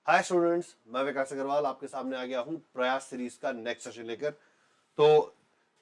Hi students, मैं विकास अग्रवाल आपके सामने आ गया हूँ प्रयास सीरीज का नेक्स्ट सेशन लेकर। तो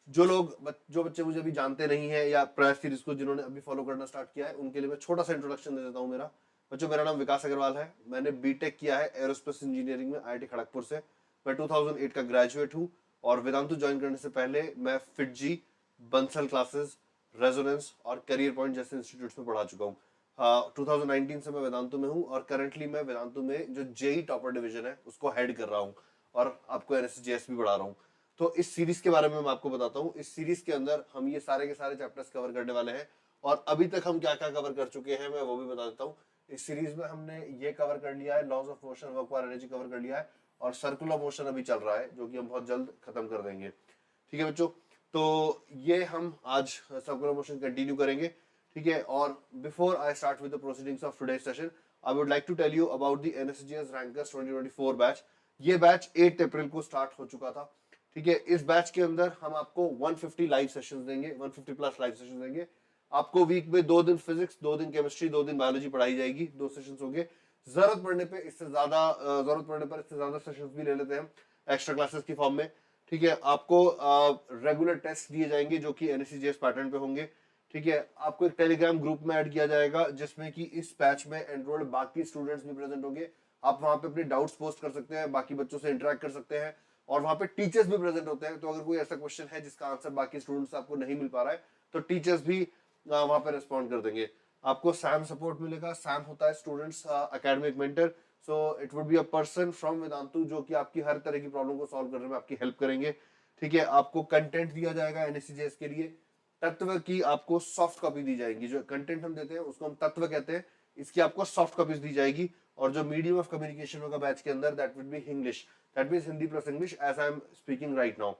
जो बच्चे मुझे अभी जानते नहीं है या प्रयास सीरीज को जिन्होंने अभी फॉलो करना स्टार्ट किया है, उनके लिए मैं छोटा सा इंट्रोडक्शन दे देता हूँ। मेरा नाम विकास अग्रवाल है। मैंने बीटेक किया है एरोस्पेस इंजीनियरिंग में आईआईटी खड़गपुर से। मैं 2008 का ग्रेजुएट हूँ और वेदांतु ज्वाइन करने से पहले मैं फिटजी, बंसल क्लासेस, रेजोनेंस और करियर पॉइंट जैसे इंस्टीट्यूट्स में पढ़ा चुका हूँ। 2019 से मैं वेदांतु में हूँ और करंटली मैं वेदांतु में जो जेई टॉपर डिवीजन है उसको हेड कर रहा हूँ और आपको एनएसजेएस भी पढ़ा रहा हूँ। तो इस सीरीज के बारे में मैं आपको बताता हूँ। इस सीरीज के अंदर हम ये सारे के सारे चैप्टर्स कवर करने वाले हैं और अभी तक हम क्या क्या कवर कर चुके हैं मैं वो भी बता देता हूँ। इस सीरीज में हमने ये कवर कर लिया है, लॉज ऑफ मोशन, वर्क वार एनर्जी कवर कर लिया है और सर्कुलर मोशन अभी चल रहा है जो कि हम बहुत जल्द खत्म कर देंगे। ठीक है बच्चों, तो ये हम आज सर्कुलर मोशन कंटिन्यू करेंगे। ठीक है, और before I start with the proceedings of today session, I would like to tell you about the NSGS rankers 2024 batch. ये बैच 8 अप्रैल को स्टार्ट हो चुका था। ठीक है, इस बैच के अंदर हम आपको 150 लाइव सेशंस देंगे, 150 प्लस लाइव सेशंस देंगे आपको। वीक में 2 दिन फिजिक्स, 2 दिन केमिस्ट्री, 2 दिन बायोलॉजी पढ़ाई जाएगी। 2 सेशंस होंगे। जरूरत पड़ने पर इससे ज्यादा सेशंस भी ले लेते हैं हम एक्स्ट्रा क्लासेस की फॉर्म में। ठीक है, आपको रेगुलर टेस्ट दिए जाएंगे जो कि एनएससीजेएस पैटर्न पे होंगे। ठीक है, आपको एक टेलीग्राम ग्रुप में ऐड किया जाएगा जिसमें कि इस बैच में एनरोल्ड बाकी स्टूडेंट्स भी प्रेजेंट होंगे। आप वहां पे अपने डाउट्स पोस्ट कर सकते हैं, बाकी बच्चों से इंटरेक्ट कर सकते हैं और वहां पे टीचर्स भी प्रेजेंट होते हैं। तो अगर कोई ऐसा क्वेश्चन है जिसका आंसर बाकी स्टूडेंट्स आपको नहीं मिल पा रहा है तो टीचर्स भी वहां पे रिस्पॉन्ड कर देंगे। आपको सैम सपोर्ट मिलेगा। सैम होता है students academic mentor. So it would be a person from Vedantu जो कि आपकी हर तरह की प्रॉब्लम को सॉल्व करने में आपकी हेल्प करेंगे। ठीक है, आपको कंटेंट दिया जाएगा एनएससीजेएस के लिए। तत्व की आपको सॉफ्ट कॉपी दी जाएगी। जो कंटेंट हम देते हैं उसको हम तत्व कहते हैं। इसकी आपको सॉफ्ट कॉपीज दी जाएगी और जो मीडियम ऑफ कम्युनिकेशन होगा बैच के अंदर that will be English. That means Hindi plus English as I am speaking right now.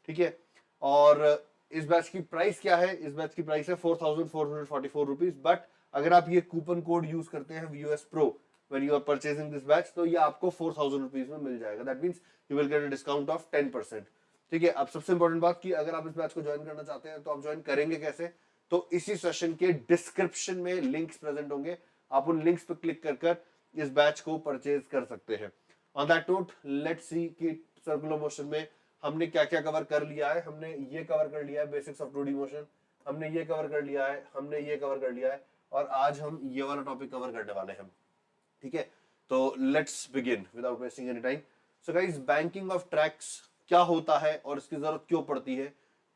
ठीक है, और इस बैच की प्राइस क्या है? इस बैच की प्राइस है 4444 रुपीज। बट अगर आप ये कूपन कोड यूज करते हैं VUS pro when you are purchasing this batch तो ये आपको 4000 रुपीज में मिल जाएगा। That means you will get a discount of 10%। ठीक है, अब सबसे इंपॉर्टेंट बात कि अगर आप इस बैच को ज्वाइन करना चाहते हैं तो आप ज्वाइन करेंगे कैसे? तो इसी सेशन के डिस्क्रिप्शन में लिंक्स प्रेजेंट होंगे। आप उन लिंक्स पर क्लिक कर कर इस बैच को परचेज कर सकते हैं। On that note let's see कि सर्कुलर मोशन में हमने क्या क्या कवर कर लिया है। हमने ये कवर कर लिया है बेसिक्स ऑफ 2D मोशन, हमने ये कवर कर लिया है, हमने ये कवर कर लिया है और आज हम ये वाला टॉपिक कवर करने वाले हैं। ठीक है, तो let's begin without wasting any time. So guys, banking of tracks क्या होता है और इसकी जरूरत क्यों पड़ती है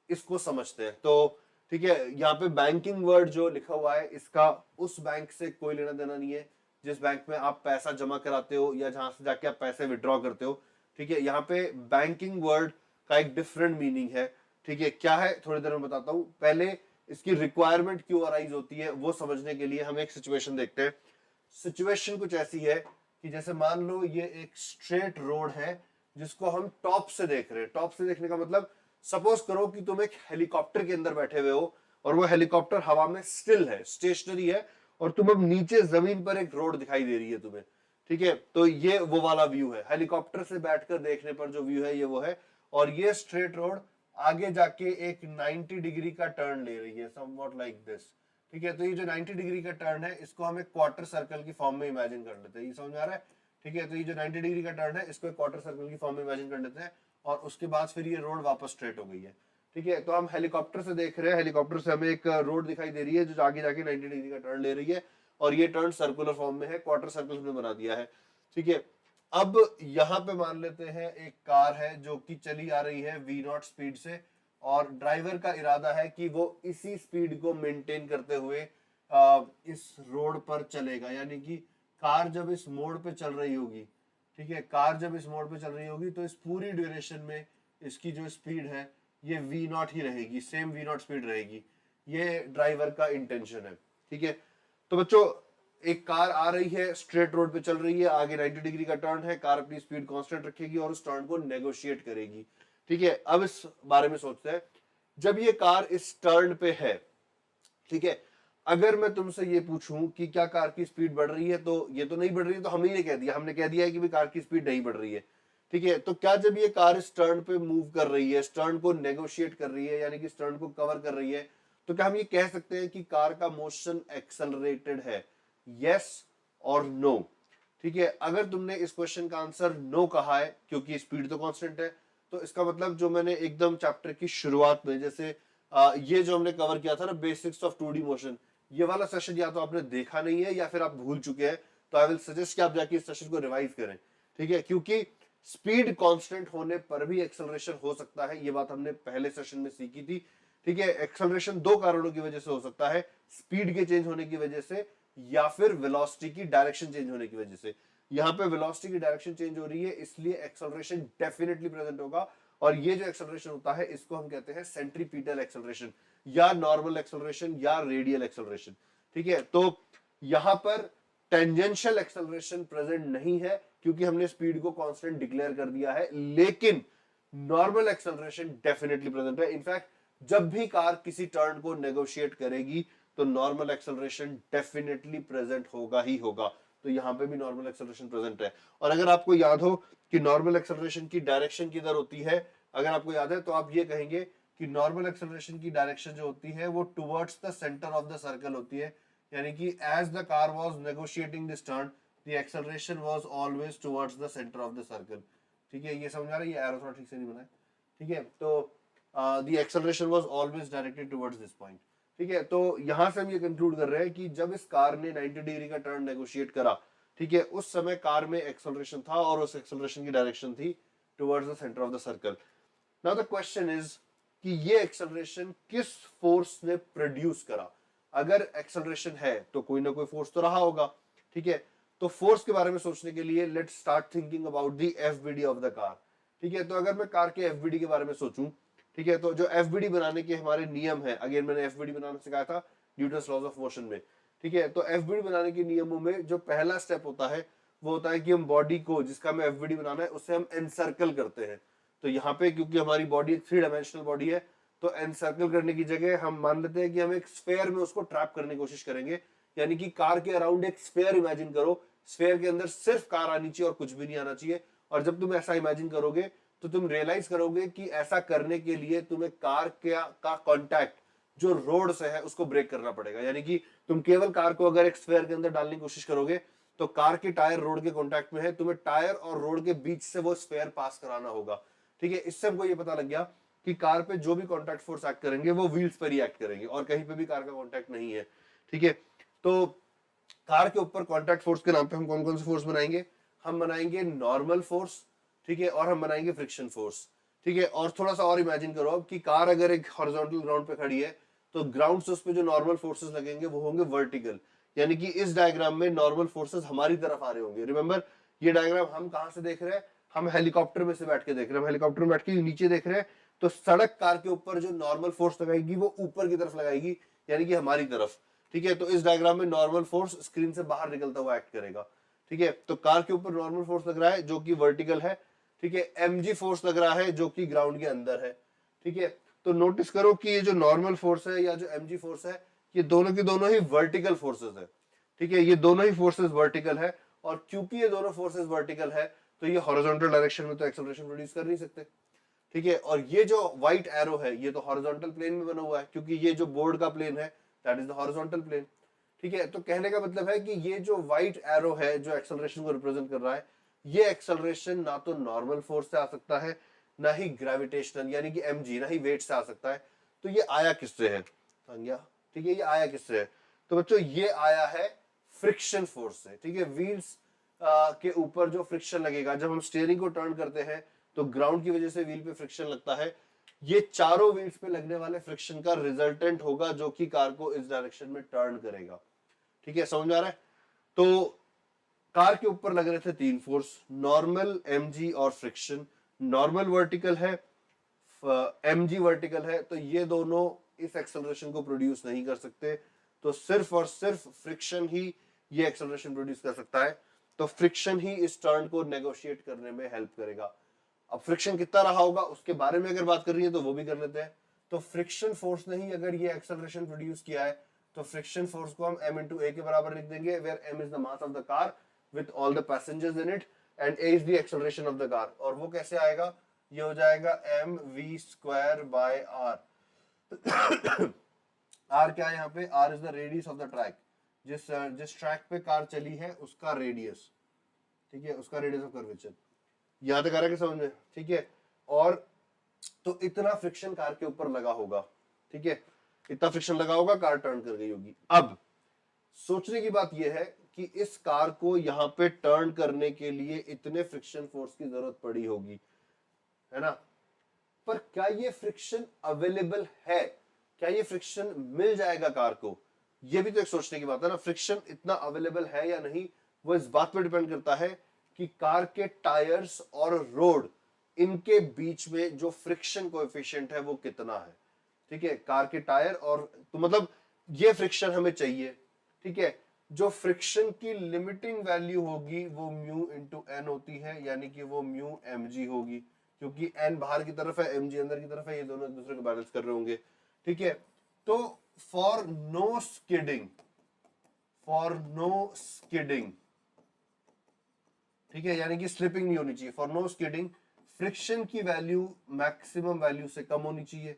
इसको समझते हैं। तो ठीक है, यहाँ पे बैंकिंग वर्ड जो लिखा हुआ है इसका उस बैंक से कोई लेना देना नहीं है जिस बैंक में आप पैसा जमा कराते हो या जहां से जाके आप पैसे विड्रॉ करते हो। ठीक है, यहाँ पे बैंकिंग वर्ड का एक डिफरेंट मीनिंग है। ठीक है, क्या है थोड़ी देर में बताता हूं। पहले इसकी रिक्वायरमेंट क्यों अराइज होती है वो समझने के लिए हम एक सिचुएशन देखते हैं। सिचुएशन कुछ ऐसी है कि जैसे मान लो ये एक स्ट्रेट रोड है जिसको हम टॉप से देख रहे हैं। टॉप से देखने का मतलब सपोज करो कि तुम एक हेलीकॉप्टर के अंदर बैठे हुए हो और वो हेलीकॉप्टर हवा में स्टिल है, स्टेशनरी है और तुम अब नीचे जमीन पर एक रोड दिखाई दे रही है तुम्हें। ठीक है, तो ये वो वाला व्यू है। हेलीकॉप्टर से बैठकर देखने पर जो व्यू है ये वो है। और ये स्ट्रेट रोड आगे जाके एक 90 डिग्री का टर्न ले रही है, समवॉट लाइक दिस। ठीक है, तो ये जो 90 डिग्री का टर्न है इसको हम एक क्वार्टर सर्कल की फॉर्म में इमेजिन कर लेते हैं। ये समझ में आ रहा है? ठीक है, तो ये जो 90 डिग्री का टर्न है इसको एक क्वार्टर सर्कल की फॉर्म में इमेजिन कर लेते हैं और उसके बाद फिर ये रोड वापस स्ट्रेट हो गई है। ठीक है, तो हम हेलीकॉप्टर से देख रहे हैं। हेलीकॉप्टर से हमें एक रोड दिखाई दे रही है जो आगे जाके 90 डिग्री का टर्न ले रही है और ये टर्न सर्कुलर फॉर्म में है, क्वार्टर सर्कल में बना दिया है। ठीक है, अब यहां पे मान लेते हैं एक कार है जो कि चली आ रही है V0 स्पीड से और ड्राइवर का इरादा है कि वो इसी स्पीड को मेंटेन करते हुए इस रोड पर चलेगा। यानी कि कार जब इस मोड़ पे चल रही होगी, ठीक है, कार जब इस मोड़ पे चल रही होगी तो इस पूरी ड्यूरेशन में इसकी जो स्पीड है ये V0 ही रहेगी, सेम V0 स्पीड रहेगी। ये ड्राइवर का इंटेंशन है। ठीक है, तो बच्चों एक कार आ रही है, स्ट्रेट रोड पे चल रही है, आगे 90 डिग्री का टर्न है, कार अपनी स्पीड कांस्टेंट रखेगी और उस टर्न को नेगोशिएट करेगी। ठीक है, अब इस बारे में सोचते हैं। जब ये कार इस टर्न पे है, ठीक है, अगर मैं तुमसे ये पूछूं कि क्या कार की स्पीड बढ़ रही है, तो ये तो नहीं बढ़ रही है, तो हमने ये कह दिया, हमने कह दिया है कि भी कार की स्पीड नहीं बढ़ रही है। ठीक है, तो क्या जब ये कार इस टर्न पे मूव कर रही है, इस टर्न को नेगोशिएट कर रही है यानी कि इस टर्न को कवर कर रही है, तो क्या हम ये कह सकते हैं कि कार का मोशन एक्सेलरेटेड है? यस और नो। ठीक है, अगर तुमने इस क्वेश्चन का आंसर नो कहा है क्योंकि स्पीड तो कांस्टेंट है, तो इसका मतलब जो मैंने एकदम चैप्टर की शुरुआत में जैसे ये जो हमने कवर किया था ना बेसिक्स ऑफ 2D मोशन, ये वाला सेशन या तो आपने देखा नहीं है या फिर आप भूल चुके हैं, तो आई विल सजेस्ट कि आप जाके इस सेशन को रिवाइज करें। ठीक है, क्योंकि स्पीड कांस्टेंट होने पर भी एक्सेलरेशन हो सकता है, ये बात हमने पहले सेशन में सीखी थी। ठीक है, एक्सेलरेशन दो कारणों की वजह से हो सकता है, स्पीड के चेंज होने की वजह से या फिर वेलोसिटी की डायरेक्शन चेंज होने की वजह से। यहाँ पे वेलोसिटी की डायरेक्शन चेंज हो रही है इसलिए एक्सेलरेशन डेफिनेटली प्रेजेंट होगा, और ये जो एक्सेलरेशन होता है इसको हम कहते हैं सेंट्रीपिटल एक्सेलरेशन या नॉर्मल एक्सेलरेशन या रेडियल एक्सेलरेशन। ठीक है, तो यहां पर टेंजेंशियल एक्सेलरेशन प्रेजेंट नहीं है क्योंकि हमने स्पीड को कांस्टेंट डिक्लेयर कर दिया है, लेकिन नॉर्मल एक्सेलरेशन डेफिनेटली प्रेजेंट है। इनफैक्ट जब भी कार किसी टर्न को नेगोशिएट करेगी तो नॉर्मल एक्सेलरेशन डेफिनेटली प्रेजेंट होगा ही होगा, तो यहां पे भी नॉर्मल एक्सेलरेशन प्रेजेंट है। और अगर आपको याद हो कि नॉर्मल एक्सेलरेशन की डायरेक्शन किधर होती है, अगर आपको याद है तो आप ये कहेंगे कि नॉर्मल एक्सेलरेशन की डायरेक्शन जो होती है वो towards the centre of the circle होती है, यानी कि as the car was negotiating this turn the acceleration was always towards the centre of the circle. ठीक है, ये समझ आ रहा है, ये एरो थोड़ा ठीक से नहीं बना है। ठीक है, तो the acceleration was always directed towards this point. ठीक है, तो यहां से हम ये कंक्लूड कर रहे हैं कि जब इस कार ने 90 डिग्री का टर्न नेगोशिएट करा, ठीक है, उस समय कार में एक्सेलरेशन था और उस एक्सेलरेशन की डायरेक्शन थी towards the centre of the circle. Now the question is कि ये एक्सेलरेशन किस फोर्स ने प्रोड्यूस करा। अगर एक्सेलरेशन है तो कोई ना कोई फोर्स तो रहा होगा। ठीक है, तो फोर्स के बारे में सोचने के लिए let's start thinking about the FBD of the car. ठीक है, तो अगर मैं कार के एफबीडी के बारे में सोचूं, ठीक है, तो जो एफबीडी बनाने के हमारे नियम है, अगेन मैंने एफबीडी बनाना सिखाया था न्यूटन्स लॉज ऑफ मोशन में। ठीक है, तो एफबीडी बनाने के नियमों में जो पहला स्टेप होता है वो होता है कि हम बॉडी को जिसका हमें एफबीडी बनाना है उससे हम एनसर्कल करते हैं। तो यहाँ पे क्योंकि हमारी बॉडी एक 3 डायमेंशनल बॉडी है, तो एनसर्कल करने की जगह हम मान लेते हैं कि हम एक स्फेयर में उसको ट्रैप करने की कोशिश करेंगे, यानी कि कार के अराउंड एक स्फेयर इमेजिन करो, स्फेयर के अंदर सिर्फ कार आनी चाहिए और कुछ भी नहीं आना चाहिए। और जब तुम ऐसा इमेजिन करोगे तो तुम रियलाइज करोगे कि ऐसा करने के लिए तुम्हें कार का कांटेक्ट जो रोड से है उसको ब्रेक करना पड़ेगा, यानी कि तुम केवल कार को अगर एक स्फेयर के अंदर डालने की कोशिश करोगे तो कार के टायर रोड के कांटेक्ट में है, तुम्हें टायर और रोड के बीच से वो स्फेयर पास कराना होगा। ठीक है, इससे हमको ये पता लग गया कि कार पे जो भी कांटेक्ट फोर्स एक्ट करेंगे वो व्हील्स पर ही एक्ट करेंगे और कहीं पे भी कार का कांटेक्ट नहीं है। ठीक है, तो कार के ऊपर कांटेक्ट फोर्स के नाम पे हम कौन कौन से फोर्स बनाएंगे, हम बनाएंगे नॉर्मल फोर्स, ठीक है, और हम बनाएंगे फ्रिक्शन फोर्स। ठीक है, और थोड़ा सा और इमेजिन करो अब कि कार अगर एक हॉरिजॉन्टल ग्राउंड पे खड़ी है तो ग्राउंड से उस पे जो नॉर्मल फोर्सेस लगेंगे वो होंगे वर्टिकल, यानी कि इस डायग्राम में नॉर्मल फोर्सेस हमारी तरफ आ रहे होंगे। रिमेंबर, ये डायग्राम हम कहां से देख रहे हैं, हम हेलीकॉप्टर में से बैठ के देख रहे हैं, हम हेलीकॉप्टर में बैठ के नीचे देख रहे हैं, तो सड़क कार के ऊपर जो नॉर्मल फोर्स लगाएगी वो ऊपर की तरफ लगाएगी, यानी कि हमारी तरफ। ठीक है, तो इस डायग्राम में नॉर्मल फोर्स स्क्रीन से बाहर निकलता हुआ एक्ट करेगा। ठीक है, तो कार के ऊपर नॉर्मल फोर्स लग रहा है जो कि वर्टिकल है। ठीक है, एमजी फोर्स लग रहा है जो कि ग्राउंड के अंदर है। ठीक है, तो नोटिस करो कि ये जो नॉर्मल फोर्स है या जो एमजी फोर्स है ये दोनों की दोनों ही वर्टिकल फोर्सेस है। ठीक है, ये दोनों ही फोर्सेस वर्टिकल है, और क्योंकि ये दोनों फोर्सेस वर्टिकल है तो ये हॉरिजॉन्टल डायरेक्शन में तो एक्सेलरेशन प्रोड्यूस कर नहीं सकते। ठीक है, और ये जो व्हाइट एरो है ये तो हॉरिजॉन्टल प्लेन में बना हुआ है क्योंकि ये जो बोर्ड का प्लेन है that is the horizontal plane. ठीक है, तो कहने का मतलब है कि ये जो व्हाइट एरो है जो एक्सेलरेशन को रिप्रेजेंट कर रहा है, ये एक्सेलरेशन ना तो नॉर्मल फोर्स से आ सकता है ना ही ग्रेविटेशनल यानी कि एमजी, ना ही वेट से आ सकता है। तो ये आया किससे है, ठीक है, ये आया किससे है, तो बच्चों ये आया है फ्रिक्शन फोर्स से। ठीक है, व्हील्स के ऊपर जो फ्रिक्शन लगेगा जब हम स्टीयरिंग को टर्न करते हैं तो ग्राउंड की वजह से व्हील पे फ्रिक्शन लगता है, ये चारों व्हील्स पे लगने वाले फ्रिक्शन का रिजल्टेंट होगा जो कि कार को इस डायरेक्शन में टर्न करेगा। ठीक है, समझ आ रहा है। तो कार के ऊपर लग रहे थे 3 फोर्स, नॉर्मल, एमजी और फ्रिक्शन। नॉर्मल वर्टिकल है, एमजी वर्टिकल है, तो ये दोनों इस एक्सेलरेशन को प्रोड्यूस नहीं कर सकते, तो सिर्फ और सिर्फ फ्रिक्शन ही ये एक्सेलरेशन प्रोड्यूस कर सकता है। तो फ्रिक्शन ही इस टर्न को नेगोशिएट करने में हेल्प करेगा। अब फ्रिक्शन कितना रहा होगा उसके बारे में अगर बात कर रही है तो वो भी कर लेते हैं। तो फ्रिक्शन फोर्स ने ही अगर ये एक्सेलरेशन प्रोड्यूस किया है तो फ्रिक्शन फोर्स को हम m into a के बराबर लिख देंगे, where m is the mass of the car with all the passengers in it and a is the acceleration of the car। और वो कैसे आएगा, ये हो जाएगा mv square by r। r क्या है यहाँ पे, r is the radius of the track, जिस ट्रैक पे कार चली है उसका रेडियस। ठीक है, उसका रेडियस ऑफ कर्वेचर। यहां तक आ रहा है कि समझ में, ठीक है। और तो इतना फ्रिक्शन कार के ऊपर लगा होगा, ठीक है, इतना फ्रिक्शन लगा होगा, कार टर्न कर गई होगी। अब सोचने की बात यह है कि इस कार को यहां पे टर्न करने के लिए इतने फ्रिक्शन फोर्स की जरूरत पड़ी होगी, है ना। पर क्या ये फ्रिक्शन अवेलेबल है, क्या ये फ्रिक्शन मिल जाएगा कार को, ये भी तो एक सोचने की बात है ना। फ्रिक्शन इतना अवेलेबल है या नहीं, वो इस बात पर डिपेंड करता है कि कार के टायर्स और रोड, इनके बीच में जो फ्रिक्शन कोएफिशिएंट है वो कितना है, ठीक है। कार के टायर और, तो मतलब ये फ्रिक्शन हमें चाहिए, ठीक है। जो फ्रिक्शन की लिमिटिंग वैल्यू होगी वो म्यू इंटू एन होती है, यानी कि वो म्यू एम जी होगी, क्योंकि एन बाहर की तरफ है, एम जी अंदर की तरफ है, ये दोनों एक दूसरे को बैलेंस कर रहे होंगे, ठीक है। तो for no skidding, for no skidding, ठीक है, यानी कि स्लिपिंग नहीं होनी चाहिए, फॉर नो स्किडिंग फ्रिक्शन की वैल्यू मैक्सिमम वैल्यू से कम होनी चाहिए,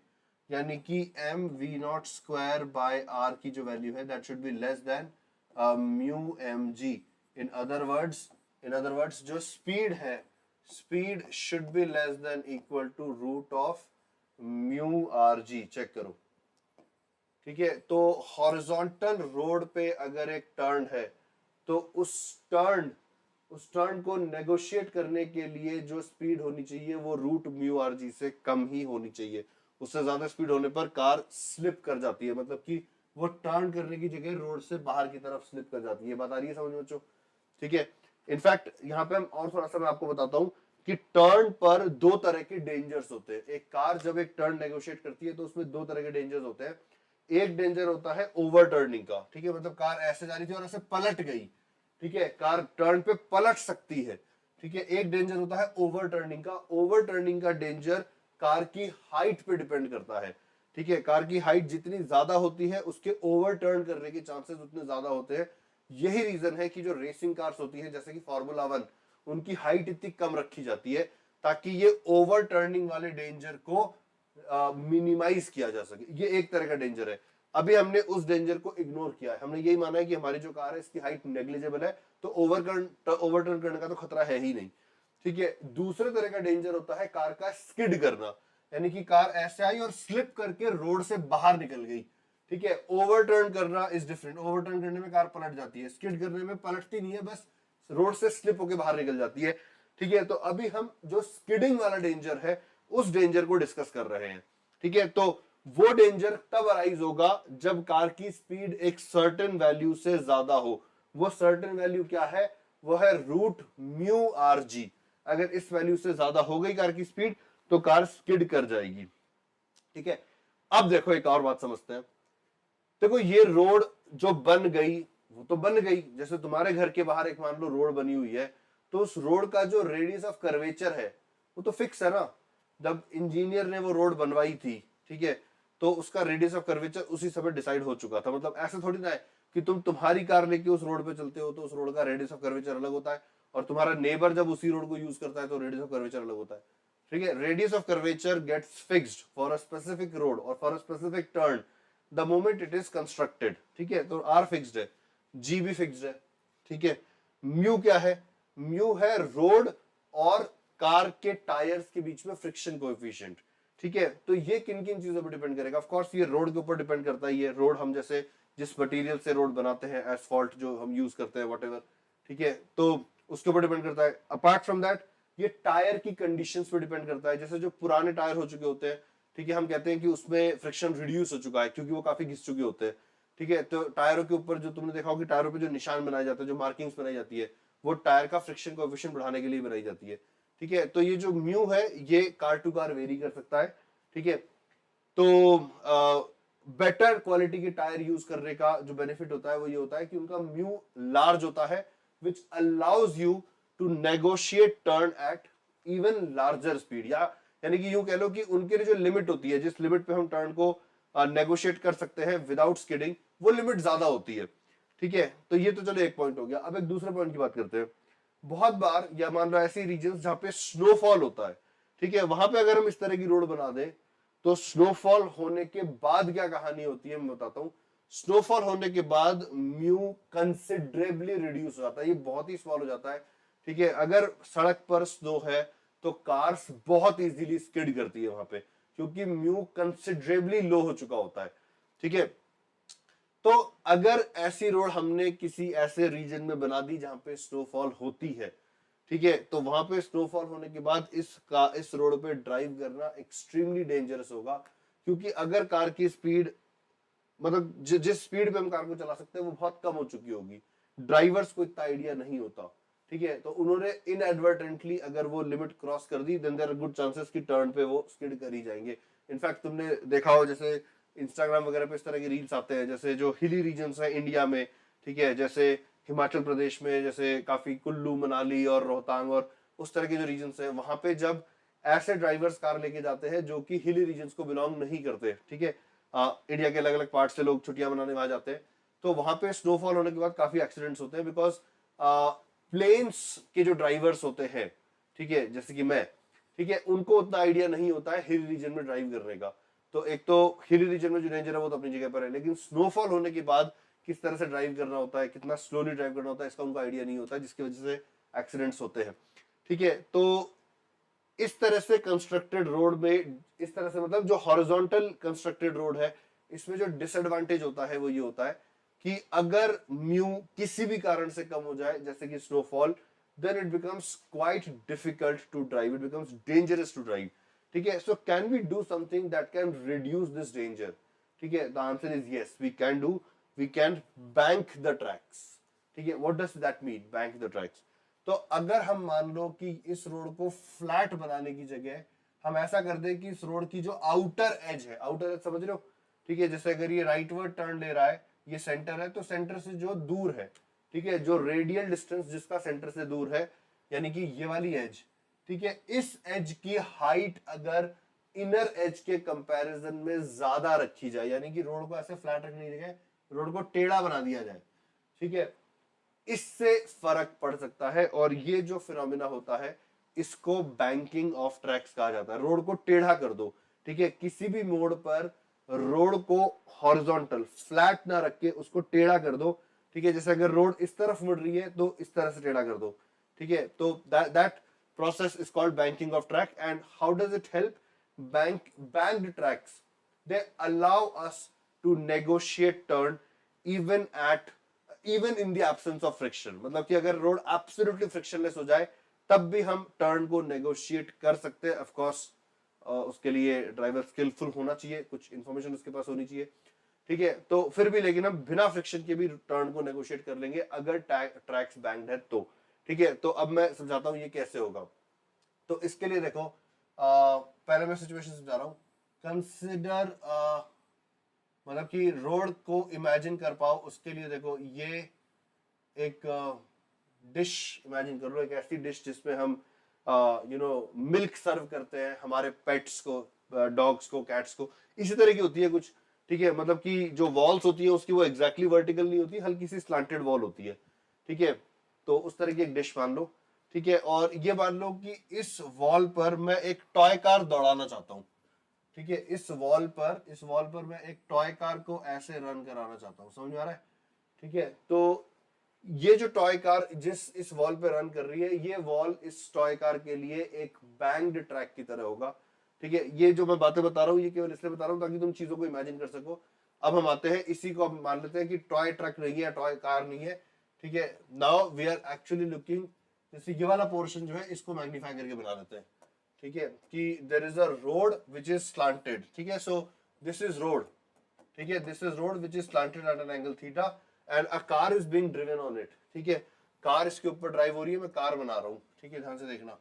यानी कि m v nought square by r की जो वैल्यू है that should be less than mu m g. In other words जो स्पीड है, speed should be less than equal to root of mu r g. Check करो, ठीक है। तो horizontal road पे अगर एक टर्न है तो उस टर्न को नेगोशिएट करने के लिए जो स्पीड होनी चाहिए वो रूट म्यू आर जी से कम ही होनी चाहिए। उससे ज्यादा स्पीड होने पर कार स्लिप कर जाती है, मतलब कि वो टर्न करने की जगह रोड से बाहर की तरफ स्लिप कर जाती है। बात आ रही है समझ में बच्चों, ठीक है। इनफैक्ट यहाँ पे हम और थोड़ा सा मैं आपको बताता हूँ कि टर्न पर दो तरह के डेंजर्स होते हैं। एक कार जब एक टर्न नेगोशिएट करती है तो उसमें दो तरह के डेंजर्स होते हैं। एक डेंजर होता है ओवर टर्निंग का, ठीक है, मतलब कार ऐसे जा रही थी और ऐसे पलट गई, ठीक है, कार टर्न पे पलट सकती है, ठीक है। एक डेंजर होता है ओवर टर्निंग का। ओवर टर्निंग का डेंजर कार की हाइट पे डिपेंड करता है, ठीक है। कार की हाइट जितनी ज्यादा होती है उसके ओवर टर्न करने के चांसेस उतने ज्यादा होते हैं। यही रीजन है कि जो रेसिंग कार्स होती है जैसे कि फार्मूला 1, उनकी हाइट इतनी कम रखी जाती है ताकि ये ओवर टर्निंग वाले डेंजर को मिनिमाइज किया जा सके। ये एक तरह का डेंजर है। अभी हमने उस डेंजर को इग्नोर किया है, हमने यही माना है कि हमारी जो कार है इसकी हाइट नेग्लिजिबल है, तो ओवरटर्न करने का तो खतरा है ही नहीं, ठीक है। दूसरे तरह का डेंजर होता है कार का स्किड करना, यानी कि कार ऐसे आई और स्लिप करके रोड से बाहर निकल गई, ठीक है। ओवरटर्न करना इज डिफरेंट। ओवरटर्न करने में कार पलट जाती है, स्किड करने में पलटती नहीं है, बस रोड से स्लिप होकर बाहर निकल जाती है, ठीक है। तो अभी हम जो स्किडिंग वाला डेंजर है उस डेंजर को डिस्कस कर रहे हैं, ठीक है। तो वो डेंजर तब अराइज होगा जब कार की स्पीड एक सर्टेन वैल्यू से ज्यादा हो। वो सर्टेन वैल्यू क्या है, वो है रूट म्यू आर जी। अगर इस वैल्यू से ज्यादा हो गई कार की स्पीड तो कार स्किड कर जाएगी, ठीक है। अब देखो एक और बात समझते हैं। देखो ये रोड जो बन गई वो तो बन गई, जैसे तुम्हारे घर के बाहर एक मान लो रोड बनी हुई है, तो उस रोड का जो रेडियस ऑफ कर्वेचर है वो तो फिक्स है ना। जब इंजीनियर ने वो रोड बनवाई थी, ठीक है, तो उसका रेडियस ऑफ कर्वेचर उसी समय डिसाइड हो चुका था। मतलब ऐसा थोड़ी ना है कि तुम्हारी कार लेके उस रोड पे चलते हो तो उस रोड का रेडियस ऑफ कर्वेचर अलग होता है, और तुम्हारा नेबर जब उसी रोड को यूज करता है तो रेडियस ऑफ कर्वेचर अलग होता है, ठीक है। Radius of curvature gets fixed for a specific road और for a specific turn the moment it is constructed, ठीक है। तो आर फिक्स्ड है, जी भी फिक्स्ड है, ठीक है। म्यू क्या है, म्यू है रोड और कार के टायर्स के बीच में फ्रिक्शन कोएफिशिएंट, ठीक है। तो ये किन किन चीजों पर डिपेंड करेगा, ऑफ कोर्स ये रोड के ऊपर डिपेंड करता है। ये रोड हम जैसे जिस मटेरियल से रोड बनाते हैं, एसफॉल्ट जो हम यूज करते हैं व्हाटएवर, ठीक है, तो उसके ऊपर डिपेंड करता है। अपार्ट फ्रॉम दैट ये टायर की कंडीशंस पे डिपेंड करता है। जैसे जो पुराने टायर हो चुके होते हैं, ठीक है, हम कहते हैं कि उसमें फ्रिक्शन रिड्यूस हो चुका है क्योंकि वो काफी घिस चुके होते हैं, ठीक है। तो टायरों के ऊपर जो तुमने देखा होगा कि टायरों पे जो निशान बनाए जाते हैं, जो मार्किंग्स बनाई जाती है, वो टायर का फ्रिक्शन कोएफिशिएंट बढ़ाने के लिए बनाई जाती है, ठीक है। तो ये जो म्यू है ये कार टू कार वेरी कर सकता है, ठीक है। तो बेटर क्वालिटी के टायर यूज करने का जो बेनिफिट होता है वो ये होता है कि उनका म्यू लार्ज होता है, which allows you to negotiate turn at even larger speed. या यानी कि यूं कह लो कि उनके लिए जो लिमिट होती है, जिस लिमिट पे हम टर्न को नेगोशिएट कर सकते हैं विदाउट स्किडिंग, वो लिमिट ज्यादा होती है, ठीक है। तो ये तो चलो एक पॉइंट हो गया। अब एक दूसरे पॉइंट की बात करते हैं। बहुत बार या मान लो ऐसी रीजन जहां पे स्नोफॉल होता है, ठीक है, वहां पे अगर हम इस तरह की रोड बना दें तो स्नोफॉल होने के बाद क्या कहानी होती है मैं बताता हूं। स्नोफॉल होने के बाद म्यू कंसिडरेबली रिड्यूस हो जाता है। ये बहुत ही स्मॉल हो जाता है, ठीक है, अगर सड़क पर स्नो है तो कार्स बहुत इजीली स्किड करती है वहां पे, क्योंकि म्यू कंसिडरेबली लो हो चुका होता है। ठीक है, तो अगर ऐसी रोड हमने किसी ऐसे रीजन में बना दी जहां पे स्नोफॉल होती है, ठीक है, तो वहां पे स्नोफॉल होने के बाद इस रोड पे ड्राइव करना एक्सट्रीमली डेंजरस होगा, क्योंकि अगर कार की स्पीड, मतलब जिस स्पीड पे हम कार को चला सकते हैं वो बहुत कम हो चुकी होगी, ड्राइवर्स को इतना आइडिया नहीं होता। ठीक है, तो उन्होंने इनएडवर्टेंटली अगर वो लिमिट क्रॉस कर दी, then there are good chances कि टर्न पे वो स्किड कर ही जाएंगे। इनफैक्ट तुमने देखा हो जैसे इंस्टाग्राम वगैरह पे इस तरह के रील्स आते हैं, जैसे जो हिली रीजन्स है इंडिया में, ठीक है, जैसे हिमाचल प्रदेश में, जैसे काफी कुल्लू मनाली और रोहतांग और उस तरह के जो रीजन्स हैं, वहां पे जब ऐसे ड्राइवर्स कार लेके जाते हैं जो कि हिली रीजन्स को बिलोंग नहीं करते, ठीक है, इंडिया के अलग अलग पार्ट से लोग छुट्टियां मनाने वहां जाते हैं, तो वहां पे स्नोफॉल होने के बाद काफी एक्सीडेंट्स होते हैं, बिकॉज प्लेन्स के जो ड्राइवर्स होते हैं, ठीक है, जैसे कि मैं, ठीक है, उनको उतना आइडिया नहीं होता है हिल रीजन में ड्राइव करने का। तो एक तो हिली रीजन में जो डेंजर है वो तो अपनी जगह पर है, लेकिन स्नोफॉल होने के बाद किस तरह से ड्राइव करना होता है, कितना स्लोली ड्राइव करना होता है, इसका उनको आइडिया नहीं होता है, जिसकी वजह से एक्सीडेंट्स होते हैं। ठीक है, तो इस तरह से कंस्ट्रक्टेड रोड में, इस तरह से मतलब जो हॉरिजॉन्टल कंस्ट्रक्टेड रोड है, इसमें जो डिसएडवांटेज होता है वो ये होता है कि अगर म्यू किसी भी कारण से कम हो जाए, जैसे कि snowfall, then it becomes quite difficult to drive, it becomes dangerous to drive। ठीक है, so can we do something that can reduce this danger? ठीक है, the answer is yes, we can do, we can bank the tracks। ठीक है, what does that mean, bank the tracks? तो अगर हम मान लो कि इस रोड को फ्लैट बनाने की जगह हम ऐसा कर दे कि इस रोड की जो आउटर एज है, आउटर एज समझ रहे हो, ठीक है, जैसे अगर ये राइट वर्ड टर्न ले रहा है, ये सेंटर है, तो सेंटर से जो दूर है, ठीक है, जो रेडियल डिस्टेंस जिसका सेंटर से दूर है, यानी कि ये वाली एज, ठीक है, इस एज की हाइट अगर इनर एज के कंपैरिजन में ज्यादा रखी जाए, यानी कि रोड को ऐसे फ्लैट रखने की जगह रोड को टेढ़ा बना दिया जाए, ठीक है, इससे फर्क पड़ सकता है। और ये जो फिनोमिना होता है इसको बैंकिंग ऑफ ट्रैक्स कहा जाता है। रोड को टेढ़ा कर दो, ठीक है, किसी भी मोड़ पर रोड को हॉरिजॉन्टल फ्लैट ना रख के उसको टेढ़ा कर दो, ठीक है, जैसे अगर रोड इस तरफ मुड़ रही है तो इस तरह से टेढ़ा कर दो, ठीक है, तो that process is called banking of track। and how does it help? Banked tracks, they allow us to negotiate turn even in the absence of friction। मतलब कि अगर रोड एब्सोल्युटली फ्रिक्शनलेस हो जाए तब भी हम टर्न को नेगोशिएट कर सकते हैं। ऑफ कोर्स उसके लिए ड्राइवर स्किलफुल होना चाहिए, कुछ इंफॉर्मेशन उसके पास होनी चाहिए, ठीक है, तो फिर भी लेकिन हम बिना फ्रिक्शन के भी टर्न को नेगोशिएट कर लेंगे अगर ट्रैक्स बैंक्ड है तो। ठीक है, तो अब मैं समझाता हूं ये कैसे होगा। तो इसके लिए देखो, पहले मैं सिचुएशन समझा रहा हूं। कंसिडर, मतलब कि रोड को इमेजिन कर पाओ, उसके लिए देखो ये एक डिश इमेजिन कर लो, एक ऐसी डिश जिसमें हम मिल्क सर्व करते हैं हमारे पेट्स को, डॉग्स को, कैट्स को, इसी तरह की होती है कुछ। ठीक है, मतलब कि जो वॉल्स होती है उसकी वो एग्जैक्टली वर्टिकल नहीं होती, हल्की सी स्लांटेड वॉल होती है। ठीक है, तो उस तरह की एक डिश मान लो, ठीक है, और ये मान लो कि इस वॉल पर मैं एक टॉय कार दौड़ाना चाहता हूँ। ठीक है, इस वॉल पर मैं एक टॉय कार को ऐसे रन कराना चाहता हूँ, समझ में आ रहा है? ठीक है, तो ये जो टॉय कार जिस इस वॉल पे रन कर रही है, ये वॉल इस टॉय कार के लिए एक बैंक्ड ट्रैक की तरह होगा। ठीक है, ये जो मैं बातें बता रहा हूँ ये केवल इसलिए बता रहा हूँ ताकि तुम चीजों को इमेजिन कर सको। अब हम आते हैं इसी को, अब मान लेते हैं कि टॉय ट्रक नहीं है, टॉय कार नहीं है। ठीक है, now we are actually looking, जैसे ये वाला पोर्शन जो है इसको मैग्नीफाई करके बना देते हैं। ठीक है, कि there is a road which is slanted. ठीक है, सो दिस इज रोड, ठीक है, this is road which is slanted at an angle theta and a car is being driven on it. ठीक है, कार इसके ऊपर ड्राइव हो रही है, मैं कार बना रहा हूं। ठीक है, ध्यान से देखना।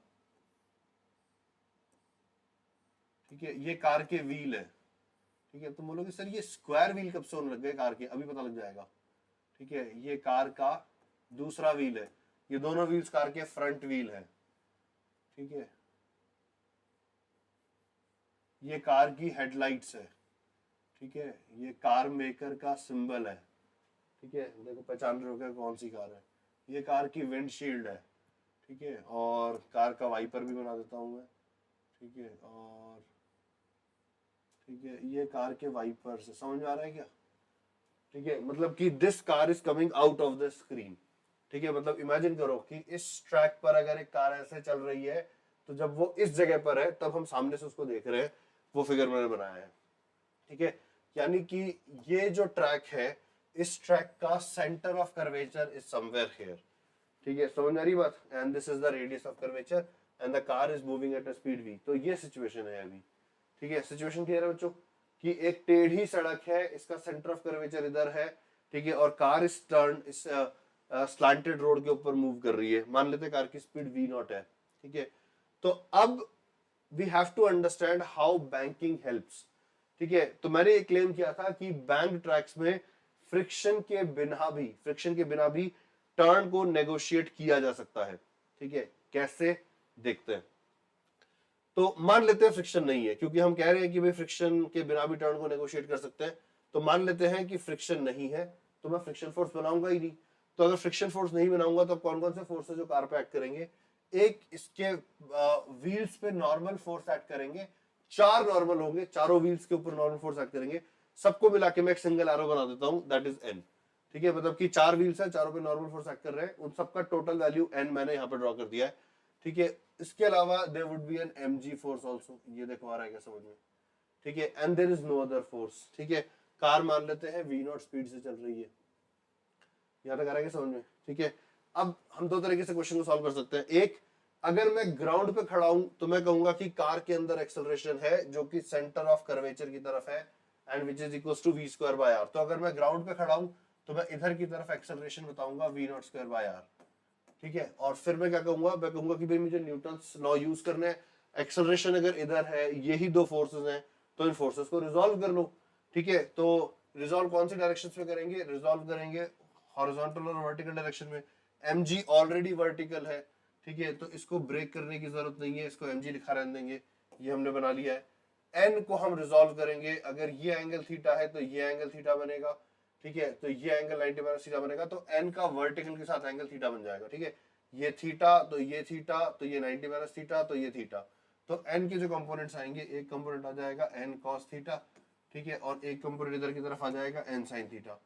ठीक है, ये कार के व्हील है। ठीक है, तुम बोलोगे सर ये स्क्वायर व्हील कब से होने लग गए कार के, अभी पता लग जाएगा। ठीक है, ये कार का दूसरा व्हील है, ये दोनों व्हील्स कार के फ्रंट व्हील है। ठीक है, ये कार की हेडलाइट्स है। ठीक है, ये कार मेकर का सिंबल है। ठीक है, देखो पहचान रहे हो क्या कौन सी कार है? ये कार की विंडशील्ड है। ठीक है, और कार का वाइपर भी बना देता हूं मैं। ठीक है, और ठीक है, ये कार के वाइपर से, समझ में आ रहा है क्या? ठीक है, मतलब कि this car is coming out of the screen. ठीक है, मतलब इमेजिन करो कि इस ट्रैक पर अगर एक कार ऐसे चल रही है, तो जब वो इस जगह पर है तब हम सामने से उसको देख रहे हैं, वो फिगर मैंने बनाया है। ठीक है, यानी कि ये जो ट्रैक है, इस ट्रैक का centre of curvature is somewhere here. ठीक है, समझ आ रही बात? And this is the radius of curvature and the car is moving at a speed v। तो ये सिचुएशन है अभी। ठीक है, सिचुएशन क्लियर है बच्चों कि एक टेढ़ी सड़क है, इसका सेंटर ऑफ कर्वेचर इधर है। ठीक है, और कार इस टर्न इस स्लैंटेड रोड के ऊपर मूव कर रही है। मान लेते हैं कार की स्पीड v नॉट है। ठीक है, तो अब we have to understand how banking helps. ठीक है, तो मैंने ये क्लेम किया था कि बैंक ट्रैक्स में फ्रिक्शन के बिना भी टर्न को नेगोशिएट किया जा सकता है। ठीक है, कैसे देखते हैं। तो मान लेते हैं फ्रिक्शन नहीं है, क्योंकि हम कह रहे हैं कि भाई फ्रिक्शन के बिना भी टर्न को नेगोशिएट कर सकते हैं। तो मान लेते हैं कि फ्रिक्शन नहीं है, तो मैं फ्रिक्शन फोर्स बनाऊंगा ही नहीं। तो अगर फ्रिक्शन फोर्स नहीं बनाऊंगा तो कौन कौन से फोर्स है जो कार पे एक्ट करेंगे? एक इसके व्हील्स पे नॉर्मल फोर्स एक्ट करेंगे, 4 नॉर्मल होंगे, चारों व्हील्स के ऊपर नॉर्मल फोर्स एक्ट करेंगे। सबको मिला के मैं एक सिंगल एरो बना देता हूं, दैट इज एन। ठीक है, मतलब कि 4 व्हील्स है, चारों पे नॉर्मल फोर्स एक्ट कर रहे हैं, उन सबका टोटल वैल्यू एन मैंने यहाँ पे ड्रॉ कर दिया है। ठीक है, इसके अलावा there would be an mg force also, ये देखो आ रहा है क्या समझ में? ठीक है, and there is no other force. ठीक है, कार मान लेते हैं v नॉट स्पीड से चल रही है। यहाँ तक आ रहा है क्या समझ में? ठीक है, अब हम दो तरीके से क्वेश्चन को सॉल्व कर सकते हैं। एक, अगर मैं ग्राउंड पे खड़ा हूं तो मैं कहूंगा कि कार के अंदर एक्सेलरेशन है जो कि सेंटर ऑफ कर्वेचर की तरफ है, and which is equal to v square by r। तो अगर मैं ग्राउंड पे खड़ा हूं तो मैं इधर की तरफ एक्सेलरेशन बताऊंगा v not square by r। ठीक है, और फिर मैं क्या कहूंगा? मैं कहूंगा कि भाई मुझे न्यूटन्स लॉ यूज करना है। एक्सेलरेशन अगर इधर है, यही दो फोर्सेस हैं, तो इन फोर्सेस को रिजॉल्व कर लो। ठीक है, तो रिजॉल्व कौन सी डायरेक्शंस में करेंगे? रिजॉल्व करेंगे हॉरिजॉन्टल और वर्टिकल डायरेक्शन में। mg ऑलरेडी वर्टिकल है। ठीक है, तो इसको ब्रेक करने की जरूरत नहीं है, इसको mg लिखा रहने देंगे, ये हमने बना लिया है। n को हम रिजॉल्व करेंगे, अगर ये एंगल थीटा है तो ये एंगल थीटा बनेगा। ठीक है, तो ये एंगल 90 माइनस थीटा बनेगा, तो n का वर्टिकल के साथ एंगल थीटा बन जाएगा। ठीक है, ये थीटा तो ये थीटा, तो ये 90 माइनस थीटा, तो ये थीटा। तो n के जो कंपोनेंट्स आएंगे, एक कंपोनेंट आ जाएगा n cos थीटा। ठीक है, और एक कंपोनेंट इधर की तरफ आ जाएगा n sin थीटा।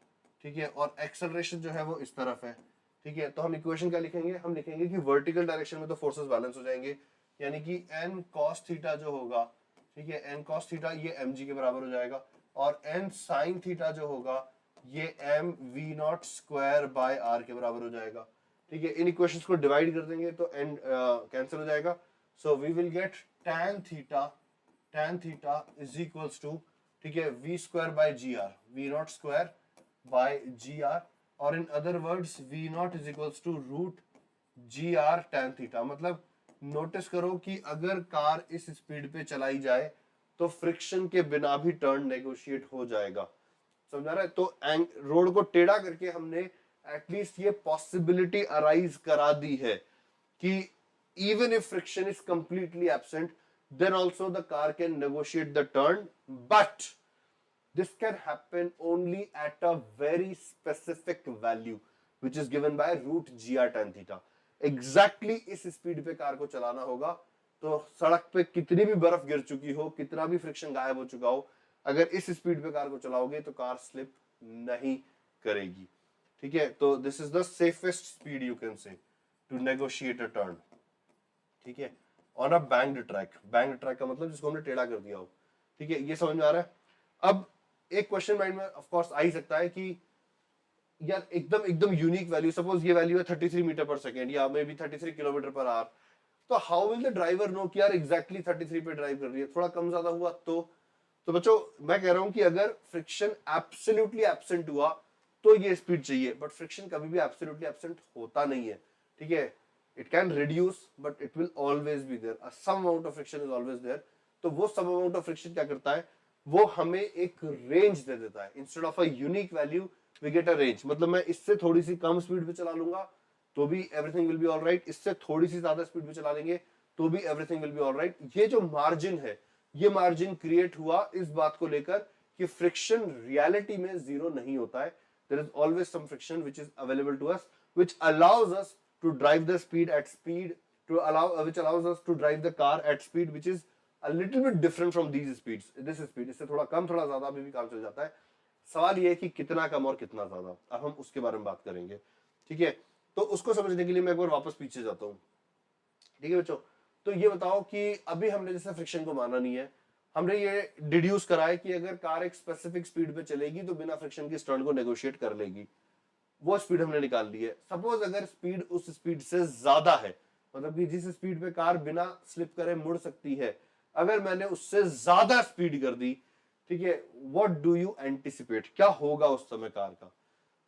ठीक है, और एक्सेलरेशन जो है वो इस तरफ है। ठीक है, तो हम इक्वेशन क्या लिखेंगे? हम लिखेंगे कि वर्टिकल डायरेक्शन में तो फोर्सेस बैलेंस हो जाएंगे, यानी कि n cos थीटा जो होगा, ठीक है, n cos थीटा ये mg के बराबर हो जाएगा, और n sin थीटा जो होगा ये m v not square by r के बराबर हो जाएगा। ठीक है, इन इक्वेशंस को डिवाइड कर देंगे तो n कैंसिल हो जाएगा। So we will get tan theta is equals to, ठीक है, v square by G R, v not square by G R, और in other words v not is equals to root ji are tan theta. मतलब notice करो कि अगर car इस speed पे चलाई जाए तो फ्रिक्शन के बिना भी टर्न नेगोशिएट हो जाएगा। समझा रहा है? तो रोड को टेढ़ा करके हमने एटलीस्ट ये पॉसिबिलिटी अराइज करा दी है कि even if friction is completely absent, then also the car can negotiate the turn, but this can happen only at a very specific value which is given by root gr tan theta। exactly इस speed पे car को चलाना होगा, तो सड़क पे कितनी भी बर्फ गिर चुकी हो, कितना भी फ्रिक्शन गायब हो चुका हो, अगर इस स्पीड पे कार को चलाओगे तो कार स्लिप नहीं करेगी। ठीक है, तो this is the safest speed you can say to negotiate a turn. ठीक है, on a banked track. Banked track का मतलब जिसको हमने टेढ़ा कर दिया हो। ठीक है, ये समझ में आ रहा है? अब एक क्वेश्चन माइंड में ऑफ कोर्स आ ही सकता है कि यार एकदम एकदम यूनिक वैल्यू, सपोज ये वैल्यू है 33 मीटर पर सेकेंड या may be 33 kilometer per hour, तो how will the driver know कि यार एग्जैक्टली 33 पे ड्राइव कर रही है? थोड़ा कम ज्यादा हुआ तो बच्चों मैं कह रहा हूं कि अगर फ्रिक्शन एब्सोल्युटली एब्सेंट हुआ तो ये स्पीड चाहिए, बट फ्रिक्शन कभी भी एब्सोल्युटली एब्सेंट होता नहीं है। ठीक है, it can reduce but it will always be there, a some amount of friction is always there। तो वो some amount of friction क्या करता है? वो हमें एक रेंज दे देता है। Instead of a unique value we get a range. मतलब मैं इससे थोड़ी सी कम स्पीड पे चला लूंगा तो भी everything will be all right, इससे थोड़ी सी ज्यादा स्पीड पे चला लेंगे तो भी everything will be all right. ये जो मार्जिन है, ये मार्जिन क्रिएट हुआ इस बात को लेकर कि फ्रिक्शन रियलिटी में जीरो नहीं होता है। There is always some friction which is available to us, which allows us to drive the speed at speed, to allow which allows us to drive the car at speed which is a little bit different from these speeds, this speed। इससे थोड़ा कम थोड़ा ज्यादा भी काम चल जाता है। सवाल ये है कि कितना कम और कितना ज्यादा, अब हम उसके बारे में बात करेंगे। ठीक है, तो उसको समझने के लिए मैं एक बार वापस पीछे जाता हूँ। ठीक है बच्चों, तो ये बताओ कि अभी हमने जैसे फ्रिक्शन को माना नहीं है, हमने ये डिड्यूस करा है कि अगर कार एक स्पेसिफिक स्पीड पे चलेगी तो बिना फ्रिक्शन के स्टर्न को नेगोशिएट कर लेगी, वो स्पीड हमने निकाल ली है। सपोज अगर स्पीड उस स्पीड से ज्यादा है, मतलब कि जिस स्पीड पे कार बिना स्लिप करे मुड़ सकती है, अगर मैंने उससे ज्यादा स्पीड कर दी, ठीक है, व्हाट डू यू एंटिसिपेट, क्या होगा उस समय कार का?